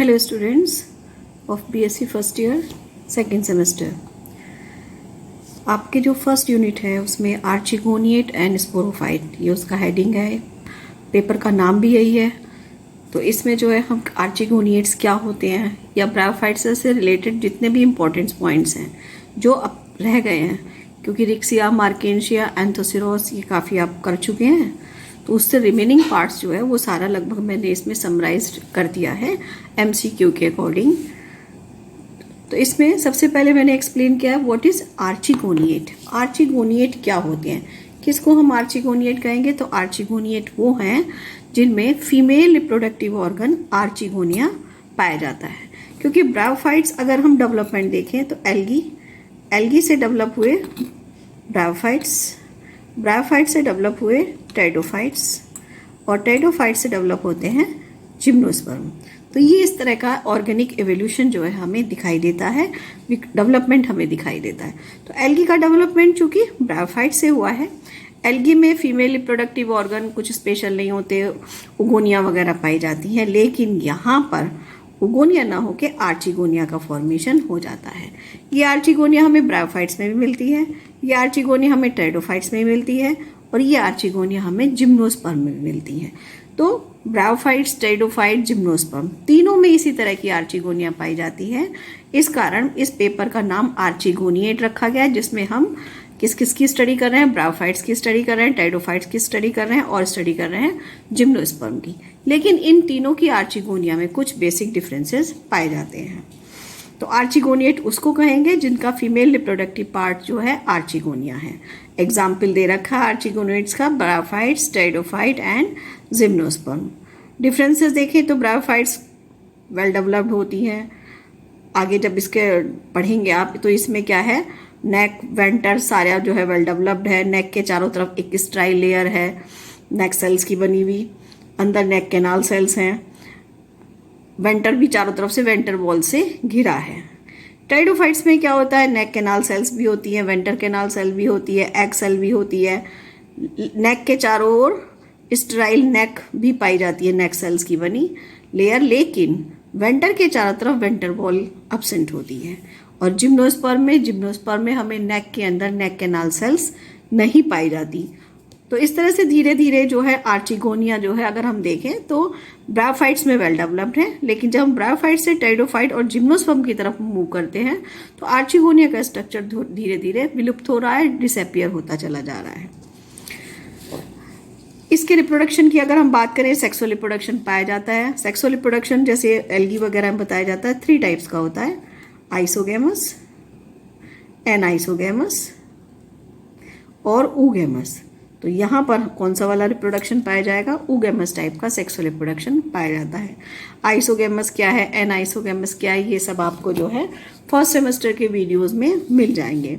Hello students of BSc first year second semester. आपके जो first unit है उसमें आर्चिगोनिएट एंड स्पोरोफाइट, ये उसका हेडिंग है। पेपर का नाम भी यही है। तो इसमें जो है हम आर्चिगोनिएट्स क्या होते हैं या ब्रायोफाइट्स से रिलेटेड जितने भी इम्पोर्टेंट पॉइंट्स हैं जो अब रह गए हैं, क्योंकि रिक्सिया, मार्केंशिया, एंथोसिरोस ये काफ़ी आप कर चुके हैं, तो उससे रिमेनिंग पार्ट्स जो है वो सारा लगभग मैंने इसमें समराइज कर दिया है एमसीक्यू के अकॉर्डिंग। तो इसमें सबसे पहले मैंने एक्सप्लेन किया है व्हाट इज आर्चिगोनिएट। आर्चिगोनिएट क्या होते हैं, किसको हम आर्चिगोनिएट कहेंगे? तो आर्चिगोनिएट वो हैं जिनमें फीमेल रिप्रोडक्टिव ऑर्गन आर्चिगोनिया पाया जाता है। क्योंकि ब्रायोफाइट्स अगर हम डेवलपमेंट देखें तो एल्गी से डेवलप हुए ब्रायोफाइट्स, ब्रायोफाइट से डेवलप हुए टेरिडोफाइट्स, और टेरिडोफाइट से डेवलप होते हैं जिम्नोस्पर्म। तो ये इस तरह का ऑर्गेनिक एवोल्यूशन जो है हमें दिखाई देता है, डेवलपमेंट हमें दिखाई देता है। तो एल्गी का डेवलपमेंट चूंकि ब्रायोफाइट से हुआ है, एल्गी में फीमेल रिप्रोडक्टिव ऑर्गन कुछ स्पेशल नहीं होते, उगोनिया वगैरह पाई जाती हैं, लेकिन यहाँ पर उगोनिया ना होके आर्चिगोनिया का फॉर्मेशन हो जाता है। ये आर्चिगोनिया हमें ब्रायोफाइट्स में भी मिलती है, ये आर्चिगोनिया हमें टेरिडोफाइट्स में मिलती है, और ये आर्चिगोनिया हमें जिम्नोस्पर्म में भी मिलती है। तो ब्रायोफाइट्स, टेरिडोफाइट, जिम्नोस्पर्म तीनों में इसी तरह की आर्चिगोनिया पाई जाती है। इस कारण इस पेपर का नाम आर्चिगोनिएट रखा गया है, जिसमें हम किस किस की स्टडी कर रहे हैं? ब्रायोफाइट्स की स्टडी कर रहे हैं, टेरिडोफाइट्स की स्टडी कर रहे हैं, और स्टडी कर रहे हैं जिम्नोस्पर्म की। लेकिन इन तीनों की आर्चिगोनिया में कुछ बेसिक डिफरेंसेस पाए जाते हैं। तो आर्चिगोनिएट उसको कहेंगे जिनका फीमेल रिप्रोडक्टिव पार्ट जो है आर्चिगोनिया है। एग्जाम्पल दे रखा है आर्चिगोनिएट्स का, bryophytes, pteridophyte and gymnosperm. Differences देखें तो ब्रायोफाइट्स वेल डेवलप्ड होती हैं। आगे जब इसके पढ़ेंगे आप तो इसमें क्या है, नेक, वेंटर सारा जो है वेल डेवलप्ड है। नेक के चारों तरफ एक स्ट्राइल लेयर है नेक सेल्स की बनी हुई, अंदर नेक कैनाल सेल्स हैं। वेंटर भी चारों तरफ से वेंटर वॉल से घिरा है। टेरिडोफाइट्स में क्या होता है, नेक कैनाल सेल्स भी होती है, वेंटर कैनाल सेल भी होती है, एग सेल भी होती है। नेक के चारों ओर स्ट्राइल नेक भी पाई जाती है, नेक सेल्स की बनी लेयर, लेकिन वेंटर के चारों तरफ वेंटर वॉल एब्सेंट होती है। और जिम्नोस्पर्म में हमें नेक के अंदर नेक कैनाल सेल्स नहीं पाई जाती। तो इस तरह से धीरे धीरे जो है आर्चिगोनिया जो है अगर हम देखें तो ब्रायोफाइट्स में वेल डेवलप्ड है, लेकिन जब हम ब्रायोफाइट से टेरिडोफाइट और जिम्नोस्पर्म की तरफ मूव करते हैं तो आर्चिगोनिया का स्ट्रक्चर धीरे धीरे विलुप्त हो रहा है, डिसअपियर होता चला जा रहा है। इसके रिप्रोडक्शन की अगर हम बात करें, सेक्सुअल रिप्रोडक्शन पाया जाता है। सेक्सुअल रिप्रोडक्शन जैसे एल्गी वगैरह में बताया जाता है 3 टाइप्स का होता है, आइसोगेमस, एनाइसोगेमस और ऊगेमस। तो यहाँ पर कौन सा वाला रिप्रोडक्शन पाया जाएगा? ऊगेमस टाइप का सेक्सुअल रिप्रोडक्शन पाया जाता है। आइसोगेमस क्या है, एनाइसोगेमस क्या है, ये सब आपको जो है फर्स्ट सेमेस्टर के वीडियोस में मिल जाएंगे।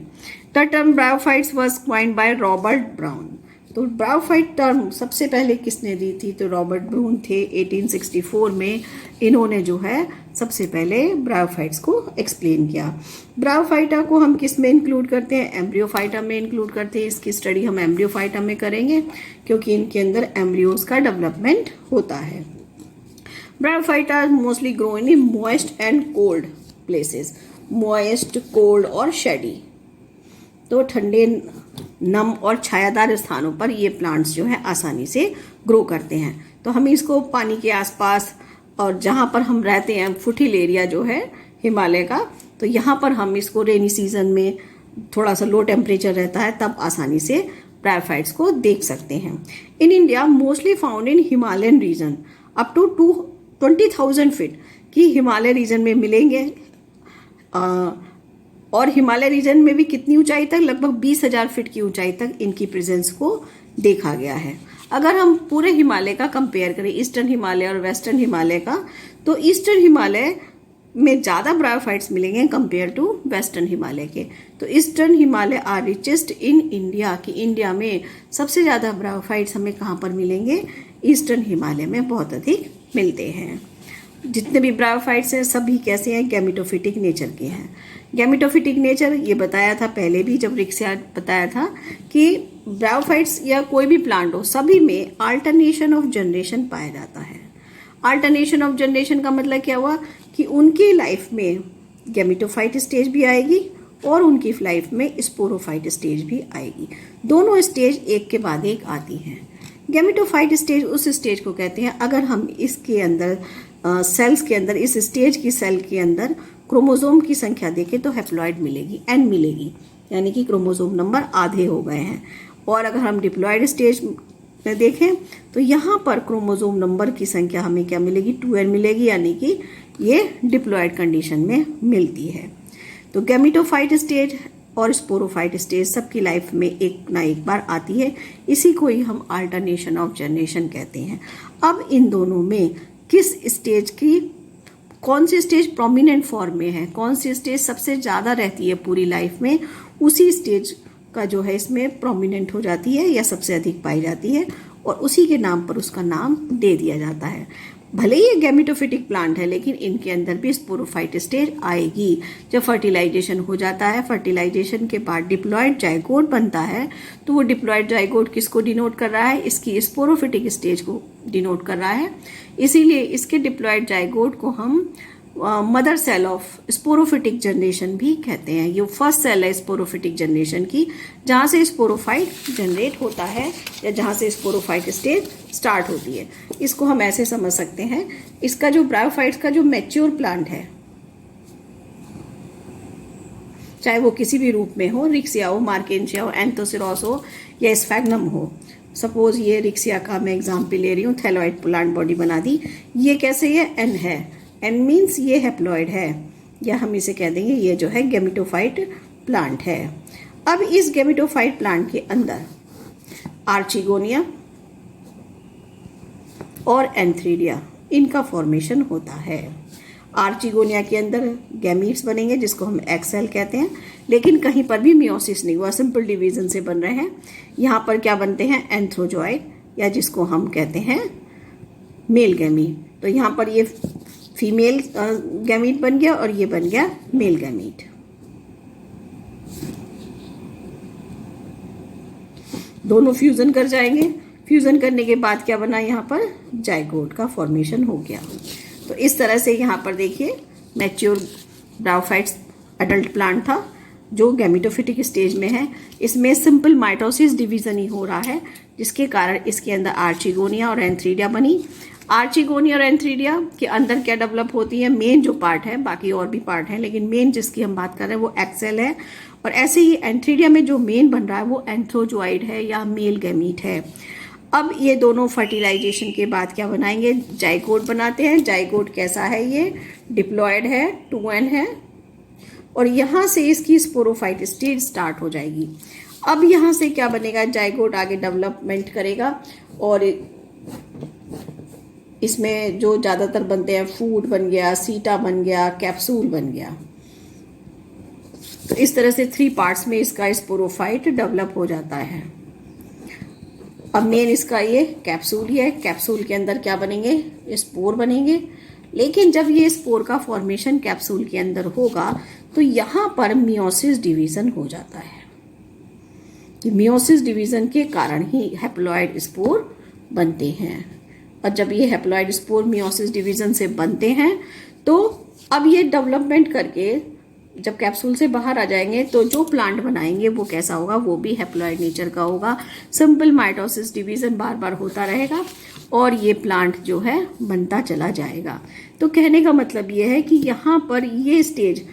The term bryophytes was coined by Robert brown. तो ब्रायोफाइट टर्म सबसे पहले किसने दी थी? तो रॉबर्ट ब्राउन थे। 1864 में इन्होंने जो है सबसे पहले ब्रायोफाइट्स को एक्सप्लेन किया। ब्रायोफाइटा को हम किस में इंक्लूड करते हैं? एम्ब्रियोफाइटा में इंक्लूड करते हैं। इसकी स्टडी हम एम्ब्रियोफाइटा में करेंगे क्योंकि इनके अंदर एम्ब्रियोज का डेवलपमेंट होता है। Bryophyta mostly grow in moist and cold places, moist, cold और शेडी। तो ठंडे, नम और छायादार स्थानों पर ये प्लांट्स जो है आसानी से ग्रो करते हैं। तो हम इसको पानी के आसपास और जहाँ पर हम रहते हैं फुटिल एरिया जो है हिमालय का, तो यहाँ पर हम इसको रेनी सीजन में थोड़ा सा लो टेम्परेचर रहता है तब आसानी से ब्रायोफाइट्स को देख सकते हैं। In India mostly found in Himalayan region up to 20,000 feet की हिमालय रीजन में मिलेंगे। और हिमालय रीजन में भी कितनी ऊंचाई तक? लगभग 20,000 फीट की ऊंचाई तक इनकी प्रेजेंस को देखा गया है। अगर हम पूरे हिमालय का कंपेयर करें, ईस्टर्न हिमालय और वेस्टर्न हिमालय का, तो ईस्टर्न हिमालय में ज़्यादा ब्रायोफाइट्स मिलेंगे कंपेयर टू वेस्टर्न हिमालय के। तो eastern Himalaya are richest in India, कि इंडिया में सबसे ज़्यादा ब्रायोफाइट्स हमें कहाँ पर मिलेंगे? ईस्टर्न हिमालय में बहुत अधिक मिलते हैं। जितने भी ब्रायोफाइट्स हैं सभी कैसे हैं? गैमेटोफिटिक नेचर के हैं। गैमेटोफिटिक नेचर ये बताया था पहले भी जब रिक्सिया बताया था कि ब्रायोफाइट्स या कोई भी प्लांट हो, सभी में अल्टरनेशन ऑफ जनरेशन पाया जाता है। अल्टरनेशन ऑफ जनरेशन का मतलब क्या हुआ कि उनकी लाइफ में गैमेटोफाइट स्टेज भी आएगी और उनकी लाइफ में स्पोरोफाइट स्टेज भी आएगी। दोनों स्टेज एक के बाद एक आती हैं। गैमेटोफाइट स्टेज उस स्टेज को कहते हैं अगर हम इसके अंदर सेल्स के अंदर इस स्टेज की सेल के अंदर क्रोमोसोम की संख्या देखें तो हैप्लॉइड मिलेगी, n मिलेगी, यानी कि क्रोमोसोम नंबर आधे हो गए हैं। और अगर हम डिप्लॉयड स्टेज में देखें तो यहाँ पर क्रोमोसोम नंबर की संख्या हमें क्या मिलेगी, 2n मिलेगी, यानी कि ये डिप्लॉयड कंडीशन में मिलती है। तो गैमेटोफाइट स्टेज और स्पोरोफाइट स्टेज सबकी लाइफ में एक ना एक बार आती है, इसी को ही हम अल्टरनेशन ऑफ जनरेशन कहते हैं। अब इन दोनों में किस स्टेज की कौन सी स्टेज प्रोमिनेंट फॉर्म में है, कौन सी स्टेज सबसे ज़्यादा रहती है पूरी लाइफ में, उसी स्टेज का जो है इसमें प्रोमिनेंट हो जाती है या सबसे अधिक पाई जाती है और उसी के नाम पर उसका नाम दे दिया जाता है। भले ही ये गैमेटोफिटिक प्लांट है लेकिन इनके अंदर भी स्पोरोफाइट स्टेज आएगी। जब फर्टिलाइजेशन हो जाता है, फर्टिलाइजेशन के बाद डिप्लॉयड जाइगोट बनता है, तो वो डिप्लॉयड जाइगोट किसको डिनोट कर रहा है, इसकी स्पोरोफिटिक स्टेज को डिनोट कर रहा है। इसीलिए इसके डिप्लॉयड जाइगोट को हम mother cell of sporophytic generation भी कहते हैं। ये फर्स्ट सेल है स्पोरोफिटिक जनरेशन की, जहाँ से स्पोरोफाइट जनरेट होता है या जहाँ से स्पोरोफाइट स्टेज स्टार्ट होती है। इसको हम ऐसे समझ सकते हैं, इसका जो ब्रायोफाइट्स का जो मैच्योर प्लांट है, चाहे वो किसी भी रूप में हो, रिक्सिया हो, मार्केंशिया हो, एंथोसिरोस हो या स्फैग्नम हो। सपोज ये रिक्सिया का मैं एग्जाम्पल ले रही हूँ, थैलॉइड प्लांट बॉडी बना दी। ये कैसे, ये एन है, एन मीन्स ये हैप्लॉइड है, या हम इसे कह देंगे ये जो है गैमेटोफाइट प्लांट है। अब इस गैमेटोफाइट प्लांट के अंदर आर्चिगोनिया और एंथ्रीडिया इनका फॉर्मेशन होता है। आर्चिगोनिया के अंदर गैमीट्स बनेंगे जिसको हम एक्सेल कहते हैं, लेकिन कहीं पर भी मियोसिस नहीं हुआ, सिंपल डिवीजन से बन रहे हैं। यहाँ पर क्या बनते हैं, एंथ्रोजॉइड, या जिसको हम कहते हैं मेल गैमीट। तो यहाँ पर ये फीमेल गैमीट बन गया और ये बन गया मेल गैमीट। दोनों फ्यूजन कर जाएंगे। फ्यूजन करने के बाद क्या बना, यहाँ पर जाइगोट का फॉर्मेशन हो गया। तो इस तरह से यहाँ पर देखिए मैच्योर ब्रायोफाइट्स एडल्ट प्लांट था जो गैमेटोफिटिक स्टेज में है। इसमें सिंपल माइटोसिस डिवीजन ही हो रहा है, जिसके कारण इसके अंदर आर्चिगोनिया और एंथ्रीडिया बनी। आर्चिगोनिया और एंथ्रीडिया के अंदर क्या डेवलप होती है, मेन जो पार्ट है, बाकी और भी पार्ट हैं लेकिन मेन जिसकी हम बात कर रहे हैं वो एक्सेल है। और ऐसे ही एंथ्रीडिया में जो मेन बन रहा है वो एंथ्रोजॉइड है या मेल गैमीट है। अब ये दोनों फर्टिलाइजेशन के बाद क्या बनाएंगे, जाइगोट बनाते हैं। जाइगोट कैसा है, ये डिप्लॉयड है, 2n है, और यहाँ से इसकी स्पोरोफाइट स्टेज स्टार्ट हो जाएगी। अब यहाँ से क्या बनेगा, जाइगोट आगे डेवलपमेंट करेगा और इसमें जो ज़्यादातर बनते हैं फूड बन गया, सीटा बन गया, कैप्सूल बन गया। तो इस तरह से 3 पार्ट्स में इसका स्पोरोफाइट डेवलप हो जाता है। अब मेन इसका ये कैप्सूल ही है। कैप्सूल के अंदर क्या बनेंगे, स्पोर बनेंगे। लेकिन जब ये स्पोर का फॉर्मेशन कैप्सूल के अंदर होगा तो यहाँ पर मियोसिस डिवीजन हो जाता है। मियोसिस डिवीजन के कारण ही हैप्लॉइड स्पोर बनते हैं। और जब ये हैप्लॉइड स्पोर मियोसिस डिवीजन से बनते हैं तो अब ये डेवलपमेंट करके जब कैप्सूल से बाहर आ जाएंगे तो जो प्लांट बनाएंगे वो कैसा होगा, वो भी हैप्लॉइड नेचर का होगा। सिंपल माइटोसिस डिवीजन बार बार होता रहेगा और ये प्लांट जो है बनता चला जाएगा। तो कहने का मतलब ये है कि यहाँ पर ये स्टेज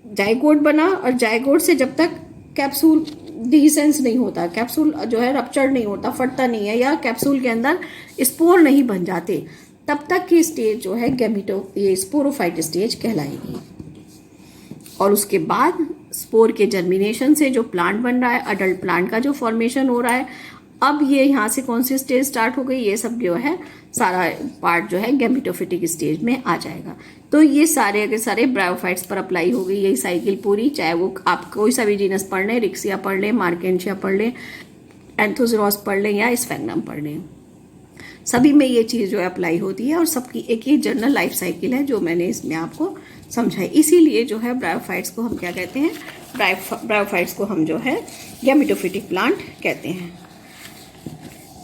जाइगोट बना और जाइगोट से जब तक कैप्सूल डिसेंस नहीं होता, कैप्सूल जो है रप्चर्ड नहीं होता, फटता नहीं है, या कैप्सूल के अंदर स्पोर नहीं बन जाते, तब तक की स्टेज जो है ये स्पोरोफाइट स्टेज कहलाएगी। और उसके बाद स्पोर के जर्मिनेशन से जो प्लांट बन रहा है, अडल्ट प्लांट का जो फॉर्मेशन हो रहा है, अब ये यहाँ से कौन सी स्टेज स्टार्ट हो गई, ये सब जो है सारा पार्ट जो है गैमेटोफिटिक स्टेज में आ जाएगा। तो ये सारे के सारे ब्रायोफाइट्स पर अप्लाई हो गई यही साइकिल पूरी, चाहे वो आप कोई सा भी जीनस पढ़ लें, रिक्सिया पढ़ लें, मार्केंशिया पढ़ लें, एंथोसिरोस पढ़ लें या स्फैग्नम पढ़ लें, सभी में ये चीज़ जो है अप्लाई होती है और सबकी एक ही जनरल लाइफ साइकिल है जो मैंने इसमें आपको समझाई। इसीलिए जो है ब्रायोफाइट्स को हम क्या कहते हैं, ब्रायोफाइट्स को हम जो है गैमेटोफिटिक प्लांट कहते हैं।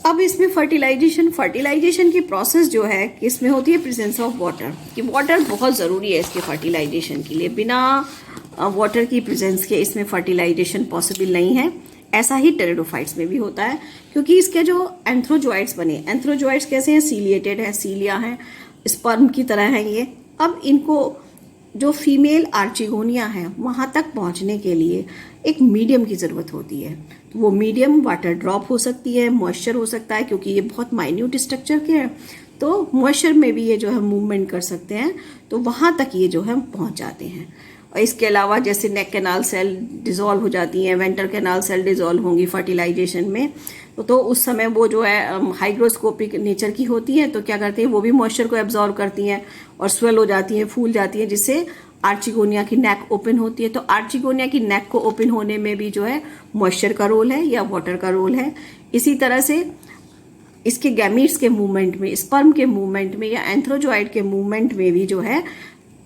अब इसमें फर्टिलाइजेशन की प्रोसेस जो है इसमें होती है प्रेजेंस ऑफ वाटर, कि वाटर बहुत ज़रूरी है इसके फर्टिलाइजेशन के लिए। बिना वाटर की प्रेजेंस के इसमें फर्टिलाइजेशन पॉसिबल नहीं है। ऐसा ही टेरिडोफाइट्स में भी होता है, क्योंकि इसके जो एंथ्रोजॉइट्स बने, एंथ्रोजॉइट्स कैसे हैं, सीलिएटेड है, सीलिया है, स्पर्म की तरह है ये। अब इनको जो फीमेल आर्चिगोनिया है वहाँ तक पहुँचने के लिए एक मीडियम की ज़रूरत होती है। तो वो मीडियम वाटर ड्रॉप हो सकती है, मॉइस्चर हो सकता है, क्योंकि ये बहुत माइन्यूट स्ट्रक्चर के हैं, तो मॉइस्चर में भी ये जो है मूवमेंट कर सकते हैं, तो वहाँ तक ये जो है पहुँच जाते हैं। और इसके अलावा जैसे नेक कैनाल सेल डिज़ोल्व हो जाती हैं, वेंटर कैनाल सेल डिज़ोल्व होंगी फर्टिलाइजेशन में, तो उस समय वो जो है हाइग्रोस्कोपिक नेचर की होती है, तो क्या करती हैं वो भी मॉइस्चर को एब्जॉर्व करती हैं और स्वेल हो जाती हैं, फूल जाती हैं, जिससे आर्चिगोनिया की नेक ओपन होती है। तो आर्चिगोनिया की नेक को ओपन होने में भी जो है मॉइस्चर का रोल है या वाटर का रोल है। इसी तरह से इसके गैमीट्स के मूवमेंट में, स्पर्म के मूवमेंट में या एंथ्रोजॉइड के मूवमेंट में भी जो है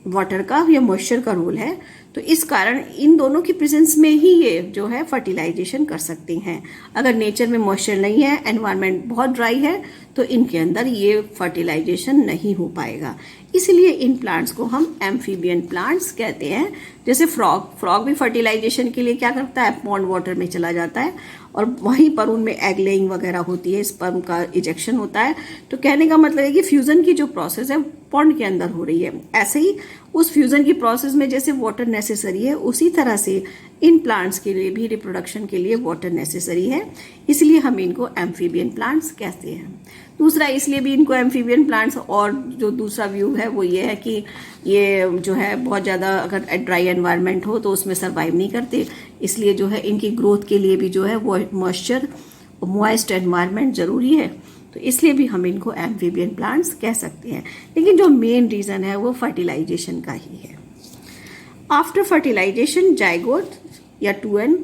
वाटर का या मॉइस्चर का रोल है। तो इस कारण इन दोनों की प्रेजेंस में ही ये जो है फर्टिलाइजेशन कर सकते हैं। अगर नेचर में मॉइस्चर नहीं है, एनवायरनमेंट बहुत ड्राई है, तो इनके अंदर ये फर्टिलाइजेशन नहीं हो पाएगा। इसलिए इन प्लांट्स को हम एम्फीबियन प्लांट्स कहते हैं। जैसे फ्रॉग भी फर्टिलाइजेशन के लिए क्या करता है, पॉन्ड वाटर में चला जाता है और वहीं पर उनमें एग लेइंग वगैरह होती है, स्पर्म का इजेक्शन होता है। तो कहने का मतलब है कि फ्यूजन की जो प्रोसेस है पॉन्ड के अंदर हो रही है। ऐसे ही उस फ्यूजन की प्रोसेस में जैसे वाटर नेसेसरी है, उसी तरह से इन प्लांट्स के लिए भी रिप्रोडक्शन के लिए वाटर नेसेसरी है। इसलिए हम इनको एम्फीबियन प्लांट्स कहते हैं। दूसरा इसलिए भी इनको एम्फीबियन प्लांट्स, और जो दूसरा व्यू है वो ये है कि ये जो है बहुत ज़्यादा अगर ड्राई एनवायरनमेंट हो तो उसमें सर्वाइव नहीं करते, इसलिए जो है इनकी ग्रोथ के लिए भी जो है वो मॉइस्चर, मॉइस्ट एनवायरनमेंट ज़रूरी है। तो इसलिए भी हम इनको एम्फीबियन प्लांट्स कह सकते हैं। लेकिन जो मेन रीज़न है वो फर्टिलाइजेशन का ही है। आफ्टर फर्टिलाइजेशन जाइगोट या 2n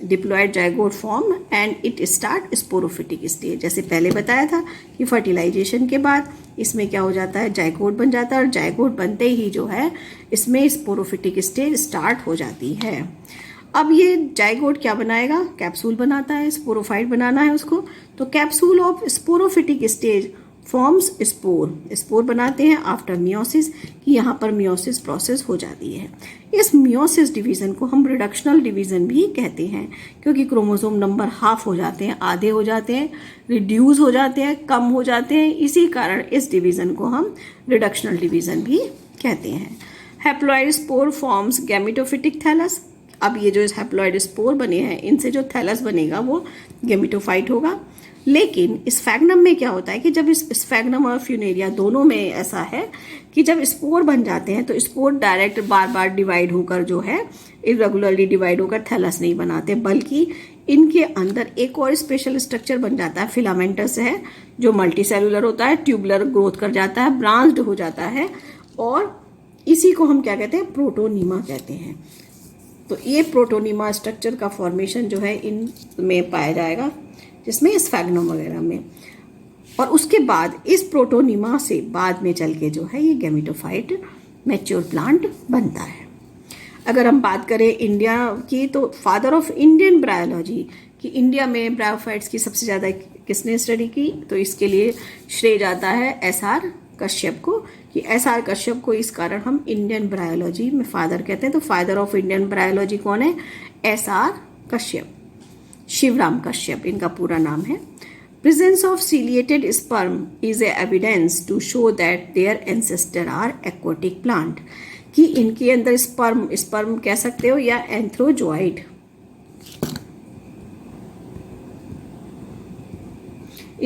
diploid zygote form and it start sporophytic stage. जैसे पहले बताया था कि फर्टिलाइजेशन के बाद इसमें क्या हो जाता है, जाइगोट बन जाता है, और जाइगोट बनते ही जो है इसमें स्पोरोफिटिक स्टेज स्टार्ट हो जाती है। अब ये जाइगोट क्या बनाएगा, कैप्सूल बनाता है, स्पोरोफाइट बनाना है उसको। तो capsule of sporophytic stage forms spore बनाते हैं आफ्टर मियोसिस, कि यहाँ पर मियोसिस प्रोसेस हो जाती है। इस मियोसिस डिवीज़न को हम रिडक्शनल डिवीज़न भी कहते हैं, क्योंकि क्रोमोसोम नंबर हाफ हो जाते हैं, आधे हो जाते हैं, रिड्यूस हो जाते हैं, कम हो जाते हैं। इसी कारण इस डिवीज़न को हम रिडक्शनल डिवीज़न भी कहते हैं। Haploid spore forms gametophytic thallus. अब ये जो हैप्लॉइड स्पोर बने हैं, इनसे जो थैलस बनेगा वो गैमेटोफाइट होगा। लेकिन स्फैग्नम में क्या होता है कि जब इस स्फैग्नम और फ्यूनेरिया दोनों में ऐसा है कि जब स्पोर बन जाते हैं तो स्पोर डायरेक्ट बार बार डिवाइड होकर जो है इरेगुलरली डिवाइड होकर थैलस नहीं बनाते, बल्कि इनके अंदर एक और स्पेशल स्ट्रक्चर बन जाता है, फिलामेंटस है, जो मल्टी सेलुलर होता है, ट्यूबुलर ग्रोथ कर जाता है, ब्रांच्ड हो जाता है, और इसी को हम क्या कहते हैं, प्रोटोनीमा कहते हैं। तो ये प्रोटोनीमा स्ट्रक्चर का फॉर्मेशन जो है इनमें पाया जाएगा, जिसमें स्फैग्नम वगैरह में। और उसके बाद इस प्रोटोनीमा से बाद में चल के जो है ये गैमेटोफाइट मैच्योर प्लांट बनता है। अगर हम बात करें इंडिया की, तो फादर ऑफ इंडियन ब्रायोलॉजी, कि इंडिया में ब्रायोफाइट्स की सबसे ज़्यादा किसने स्टडी की, तो इसके लिए श्रेय जाता है SR कश्यप को, कि SR कश्यप को इस कारण हम इंडियन ब्रायोलॉजी में फादर कहते हैं। तो फादर ऑफ इंडियन ब्रायोलॉजी कौन है, SR कश्यप, शिवराम कश्यप इनका पूरा नाम है। Presence of ciliated sperm is a evidence to show that their ancestor are aquatic plant, कि इनके अंदर स्पर्म कह सकते हो या एंथ्रोजॉइड,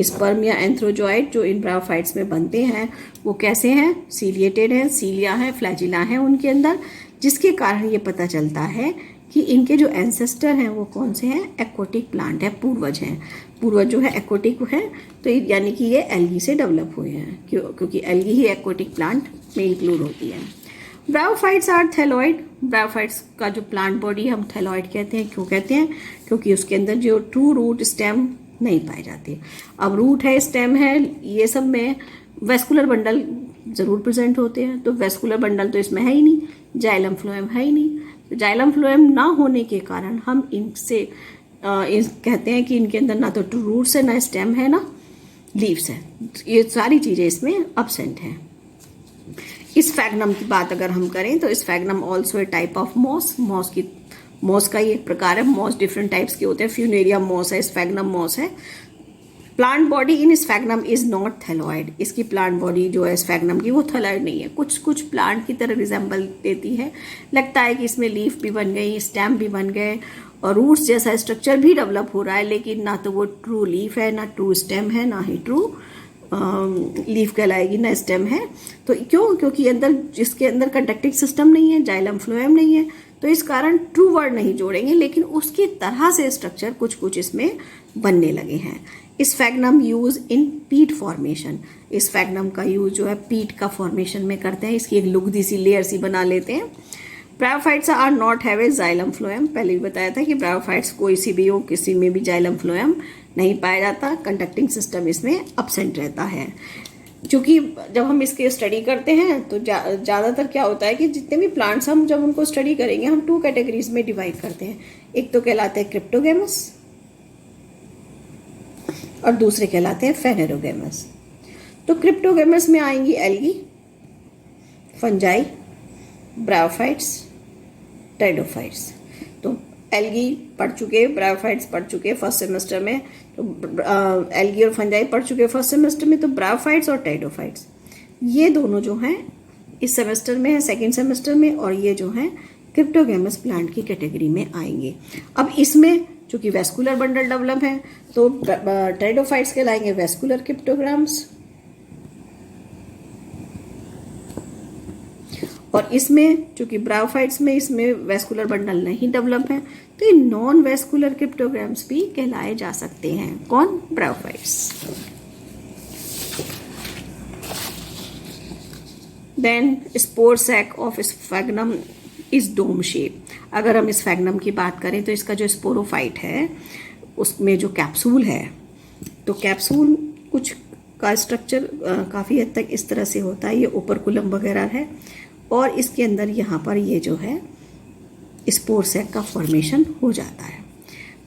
स्पर्म या एंथ्रोजॉइड जो इन ब्रायोफाइट्स में बनते हैं वो कैसे हैं, सीलिएटेड हैं, सीलिया है, फ्लैजिला है उनके अंदर, जिसके कारण ये पता चलता है कि इनके जो एंसेस्टर हैं वो कौन से हैं, एक्वाटिक प्लांट है, पूर्वज हैं। पूर्वज जो है एक्वाटिक है, तो यानी कि ये एल्गी से डेवलप हुए हैं, क्योंकि एल्गी ही एक्वाटिक प्लांट में इंक्लूड होती है। Bryophytes are thalloid. ब्रायोफाइट्स का जो प्लांट बॉडी हम थैलॉइड कहते हैं। क्यों कहते हैं, क्योंकि उसके अंदर जो ट्रू रूट स्टेम नहीं पाए जाते। अब रूट है, स्टेम है, ये सब में वेस्कुलर बंडल ज़रूर प्रेजेंट होते हैं, तो वेस्कुलर बंडल तो इसमें है ही नहीं, जाइलम फ्लोएम है ही नहीं। तो जाइलम फ्लोएम ना होने के कारण हम इनसे कहते हैं कि इनके अंदर ना तो रूट्स है, ना स्टेम है, ना लीव्स है। ये सारी चीज़ें इसमें एब्सेंट हैं। इस स्फैग्नम की बात अगर हम करें तो sphagnum also a type of moss. Moss का ही एक प्रकार है। मॉस डिफरेंट टाइप्स के होते हैं। फ्यूनेरिया मॉस है, स्फैग्नम मॉस है। Plant body in sphagnum is not thalloid. इसकी प्लांट बॉडी जो है स्फैग्नम की वो थैलॉइड नहीं है, कुछ कुछ प्लांट की तरह रिजेंबल देती है। लगता है कि इसमें लीफ भी बन गई, स्टेम भी बन गए और रूट्स जैसा स्ट्रक्चर भी डेवलप हो रहा है, लेकिन ना तो वो ट्रू लीफ है, ना ट्रू स्टेम है, ना ही ट्रू लीफ कहलाएगी, ना स्टेम है। तो क्यों? क्योंकि अंदर जिसके अंदर कंडक्टिंग सिस्टम नहीं है, जाइलम फ्लोएम नहीं है, तो इस कारण ट्रू वर्ड नहीं जोड़ेंगे, लेकिन उसकी तरह से स्ट्रक्चर कुछ कुछ इसमें बनने लगे हैं। स्फैग्नम यूज इन पीट फॉर्मेशन। स्फैग्नम का यूज जो है पीट का फॉर्मेशन में करते हैं। इसकी एक लुगदी सी लेयर सी बना लेते हैं। Bryophytes are not have a xylem phloem. पहले भी बताया था कि ब्रायोफाइट्स कोई सी भी हो, किसी में भी जाइलम फ्लोएम नहीं पाया जाता। कंडक्टिंग सिस्टम इसमें एब्सेंट रहता है। क्योंकि जब हम इसके स्टडी करते हैं तो ज़्यादातर क्या होता है कि जितने भी प्लांट्स हम जब उनको स्टडी करेंगे, हम 2 कैटेगरीज में डिवाइड करते हैं। एक तो कहलाते हैं क्रिप्टोगेमस और दूसरे कहलाते हैं फेनेरोगेमस। तो क्रिप्टोगेमस में आएंगी एल्गी, फंजाई, ब्रायोफाइट्स, टेरिडोफाइट्स। तो एल्गी पढ़ चुके, ब्रायोफाइट्स पढ़ चुके फर्स्ट सेमेस्टर में, तो एल्गी और फंजाई पढ़ चुके फर्स्ट सेमेस्टर में। तो ब्रायोफाइट्स और टेरिडोफाइट्स ये दोनों जो हैं इस सेमेस्टर में है, सेकेंड सेमेस्टर में, और ये जो हैं क्रिप्टोगेमस प्लांट की कैटेगरी में आएंगे। अब इसमें चूंकि वेस्कुलर बंडल डेवलप है तो टेरिडोफाइट्स कहलाएंगे वेस्कुलर क्रिप्टोग्राम्स, और इसमें चूंकि ब्रायोफाइट्स में इसमें वेस्कुलर बंडल नहीं डेवलप है तो ये नॉन वेस्कुलर क्रिप्टोग्राम्स भी कहलाए जा सकते हैं। कौन? Bryophytes. Then spore sac of sphagnum is dome shape. अगर हम स्फैग्नम की बात करें तो इसका जो स्पोरोफाइट है उसमें जो कैप्सूल है, तो कैप्सूल कुछ का स्ट्रक्चर काफ़ी हद तक इस तरह से होता है। ये ओपरकुलम वगैरह है और इसके अंदर यहाँ पर ये जो है स्पोर सैक का फॉर्मेशन हो जाता है।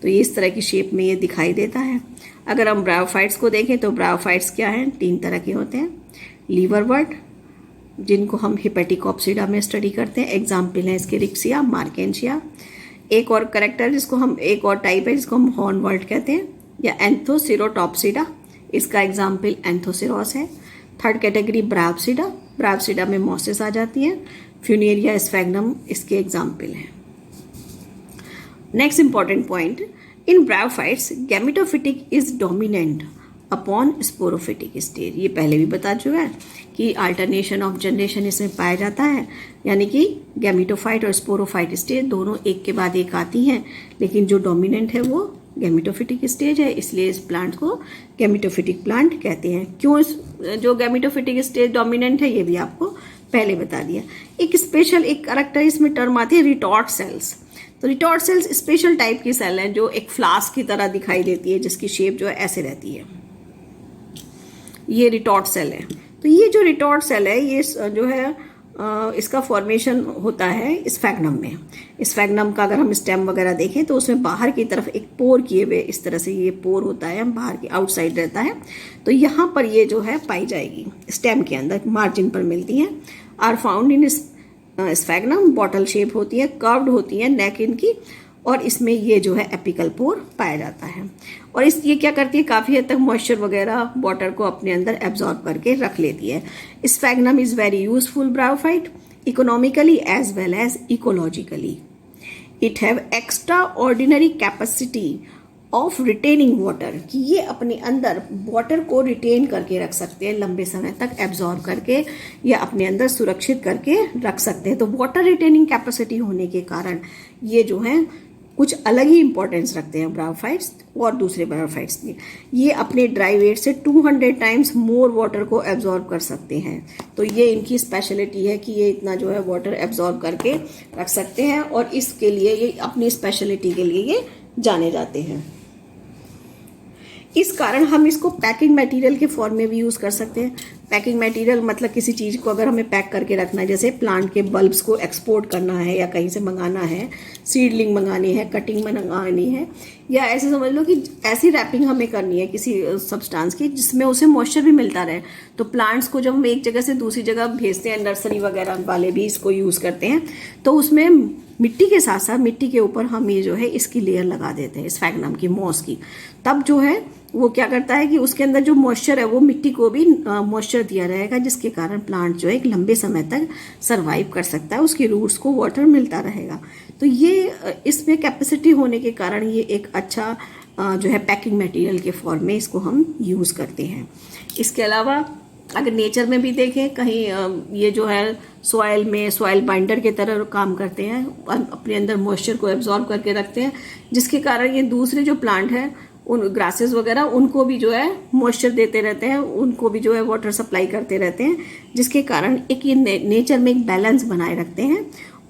तो ये इस तरह की शेप में ये दिखाई देता है। अगर हम ब्रायोफाइट्स को देखें तो ब्रायोफाइट्स क्या हैं? 3 तरह के होते हैं। लीवरवर्ट, जिनको हम हिपेटिकोप्सिडा में स्टडी करते हैं, एग्जाम्पल है इसके रिक्सिया, मार्केंशिया। एक और करेक्टर जिसको हम, एक और टाइप है जिसको हम हॉर्नवर्ट कहते हैं, या एंथोसिरोटॉप्सिडा, इसका एग्जाम्पल एंथोसिरोस है। थर्ड कैटेगरी ब्रायोप्सिडा, ब्रायोप्सिडा में मॉसेस आ जाती हैं। फ्यूनेरिया स्फैग्नम इसके एग्जाम्पल हैं। Next important point, in bryophytes gametophytic is dominant upon sporophytic stage. ये पहले भी बता चुका है कि अल्टरनेशन ऑफ जनरेशन इसमें पाया जाता है, यानी कि गैमेटोफाइट और स्पोरोफाइट स्टेज दोनों एक के बाद एक आती हैं, लेकिन जो डोमिनेंट है वो गैमेटोफिटिक स्टेज है, इसलिए इस प्लांट को गैमेटोफिटिक प्लांट कहते हैं। क्यों जो गैमेटोफिटिक स्टेज डोमिनेंट है ये भी आपको पहले बता दिया। एक स्पेशल एक कैरेक्टर इसमें टर्म आती है रिटॉर्ट सेल्स। तो रिटॉर्ट सेल्स स्पेशल टाइप की सेल है जो एक फ्लास्क की तरह दिखाई देती है, जिसकी शेप जो है ऐसे रहती है। ये रिटॉर्ट सेल है। तो ये जो रिटॉर्ट सेल है ये जो है इसका फॉर्मेशन होता है स्फैग्नम में। स्फैग्नम का अगर हम स्टेम वगैरह देखें तो उसमें बाहर की तरफ एक पोर किए हुए इस तरह से ये पोर होता है, बाहर की आउटसाइड रहता है। तो यहाँ पर ये जो है पाई जाएगी स्टेम के अंदर, मार्जिन पर मिलती हैं। Are found in sphagnum, bottle shape होती है, कर्व्ड होती है नेक इनकी, और इसमें ये जो है एपिकल पोर पाया जाता है। और ये क्या करती है, काफ़ी हद तक मॉइस्चर वगैरह वाटर को अपने अंदर एब्जॉर्ब करके रख लेती है। Sphagnum is very useful bryophyte economically as well as ecologically. It have extraordinary capacity of retaining water, कि ये अपने अंदर वाटर को रिटेन करके रख सकते हैं, लंबे समय तक एब्जॉर्ब करके या अपने अंदर सुरक्षित करके रख सकते हैं। तो वाटर रिटेनिंग कैपेसिटी होने के कारण ये जो है कुछ अलग ही इंपॉर्टेंस रखते हैं ब्रायोफाइट्स और दूसरे ब्रायोफाइट्स में। ये अपने ड्राई वेट से 200 टाइम्स मोर वाटर को एब्जॉर्ब कर सकते हैं। तो ये इनकी स्पेशलिटी है कि ये इतना जो है वाटर एब्जॉर्ब करके रख सकते हैं, और इसके लिए ये अपनी स्पेशलिटी के लिए ये जाने जाते हैं। इस कारण हम इसको पैकिंग मटेरियल के फॉर्म में भी यूज़ कर सकते हैं। पैकिंग मटेरियल मतलब किसी चीज़ को अगर हमें पैक करके रखना है, जैसे प्लांट के बल्ब्स को एक्सपोर्ट करना है या कहीं से मंगाना है, सीडलिंग मंगानी है, कटिंग मंगानी है, या ऐसे समझ लो कि ऐसी रैपिंग हमें करनी है किसी सब्सटेंस की जिसमें उसे मॉइस्चर भी मिलता रहे। तो प्लांट्स को जब हम एक जगह से दूसरी जगह भेजते हैं, नर्सरी वगैरह वाले भी इसको यूज़ करते हैं, तो उसमें मिट्टी के साथ साथ मिट्टी के ऊपर हम ये जो है इसकी लेयर लगा देते हैं, स्फैग्नम की, मॉस की। तब जो है वो क्या करता है कि उसके अंदर जो मॉइस्चर है वो मिट्टी को भी मॉइस्चर दिया रहेगा, जिसके कारण प्लांट जो है एक लंबे समय तक सरवाइव कर सकता है, उसकी रूट्स को वाटर मिलता रहेगा। तो ये इसमें कैपेसिटी होने के कारण ये एक अच्छा जो है पैकिंग मटेरियल के फॉर्म में इसको हम यूज़ करते हैं। इसके अलावा अगर नेचर में भी देखें, कहीं ये जो है सॉइल में सॉइल बाइंडर के तरह काम करते हैं, अपने अंदर मॉइस्चर को एब्जॉर्ब करके रखते हैं, जिसके कारण ये दूसरे जो प्लांट हैं उन ग्रासेस वगैरह उनको भी जो है मॉइस्चर देते रहते हैं, उनको भी जो है वाटर सप्लाई करते रहते हैं, जिसके कारण एक ये नेचर में एक बैलेंस बनाए रखते हैं।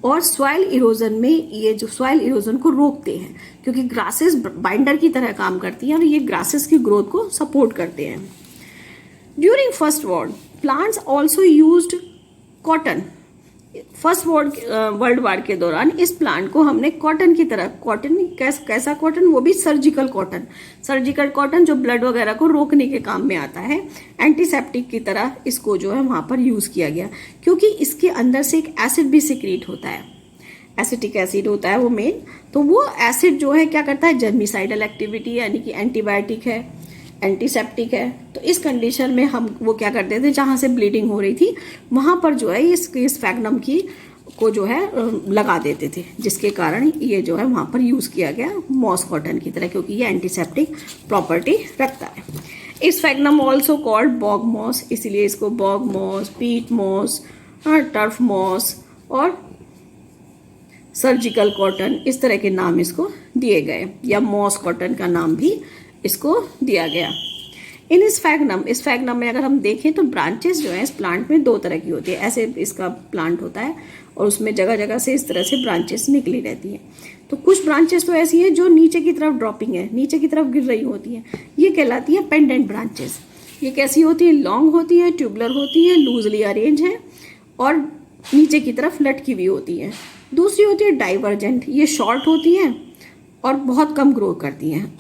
और सॉइल इरोजन में ये जो सॉइल इरोजन को रोकते हैं, क्योंकि ग्रासेस बाइंडर की तरह काम करती हैं और ये ग्रासेस की ग्रोथ को सपोर्ट करते हैं। During first world plants also used cotton. First world war के दौरान इस प्लांट को हमने कॉटन की तरह, कॉटन कैसा कॉटन, वो भी सर्जिकल कॉटन, सर्जिकल कॉटन जो ब्लड वगैरह को रोकने के काम में आता है, एंटीसेप्टिक की तरह इसको जो है वहां पर यूज किया गया, क्योंकि इसके अंदर से एक एसिड भी सिक्रीट होता है, एसिटिक एसिड होता है वो मेन। तो वो एसिड जो है क्या करता है, जर्मिसाइडल एक्टिविटी, यानी कि एंटीबायोटिक है, एंटीसेप्टिक है। तो इस कंडीशन में हम वो क्या करते थे, जहाँ से ब्लीडिंग हो रही थी वहाँ पर जो है इस स्फैग्नम की को जो है लगा देते थे, जिसके कारण ये जो है वहाँ पर यूज़ किया गया मॉस कॉटन की तरह, क्योंकि ये एंटीसेप्टिक प्रॉपर्टी रखता है। इस sphagnum also called bog moss, इसीलिए इसको bog moss, peat moss, turf moss और सर्जिकल कॉटन, इस तरह के नाम इसको दिए गए, या मॉस कॉटन का नाम भी इसको दिया गया। इन स्फैग्नम में अगर हम देखें तो ब्रांचेस जो है इस प्लांट में दो तरह की होती है। ऐसे इसका प्लांट होता है और उसमें जगह जगह से इस तरह से ब्रांचेस निकली रहती हैं। तो कुछ ब्रांचेस तो ऐसी हैं जो नीचे की तरफ ड्रॉपिंग है, नीचे की तरफ गिर रही होती हैं, ये कहलाती है पेंडेंट ब्रांचेस। ये कैसी होती है, लॉन्ग होती है, ट्यूबुलर होती है, लूजली अरेंज है और नीचे की तरफ लटकी हुई होती है। दूसरी होती है डाइवर्जेंट, ये शॉर्ट होती हैं और बहुत कम ग्रो करती हैं,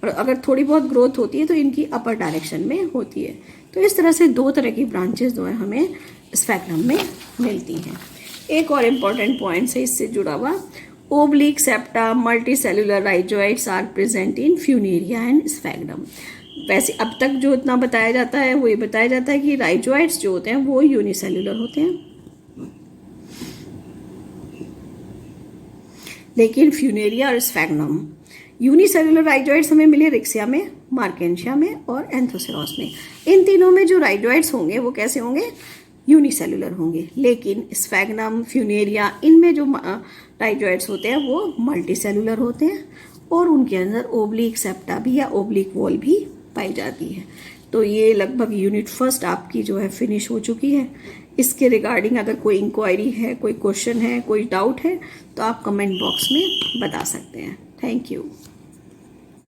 और अगर थोड़ी बहुत ग्रोथ होती है तो इनकी अपर डायरेक्शन में होती है। तो इस तरह से दो तरह की ब्रांचेस जो है हमें स्फैग्नम में मिलती हैं। एक और इम्पॉर्टेंट पॉइंट है इससे जुड़ा हुआ, oblique septa multicellular rhizoids are present in funaria and sphagnum. वैसे अब तक जो इतना बताया जाता है वो ये बताया जाता है कि राइजोइड्स जो होते हैं वो यूनिसेलुलर होते हैं, लेकिन फ्यूनेरिया और स्फैग्नम, यूनिसेलुलर राइजोइड्स हमें मिले रिक्सिया में, मार्केंशिया में और एंथोसेरॉस में। इन तीनों में जो राइजोइड्स होंगे वो कैसे होंगे, यूनिसेलुलर होंगे, लेकिन स्फैग्नम, फ्यूनेरिया, इनमें जो राइजोइड्स होते हैं वो मल्टीसेलुलर होते हैं और उनके अंदर ओब्लिक सेप्टा भी या ओब्लिक वॉल भी पाई जाती है। तो ये लगभग यूनिट फर्स्ट आपकी जो है फिनिश हो चुकी है। इसके रिगार्डिंग अगर कोई इंक्वायरी है, कोई क्वेश्चन है, कोई डाउट है तो आप कमेंट बॉक्स में बता सकते हैं। Thank you.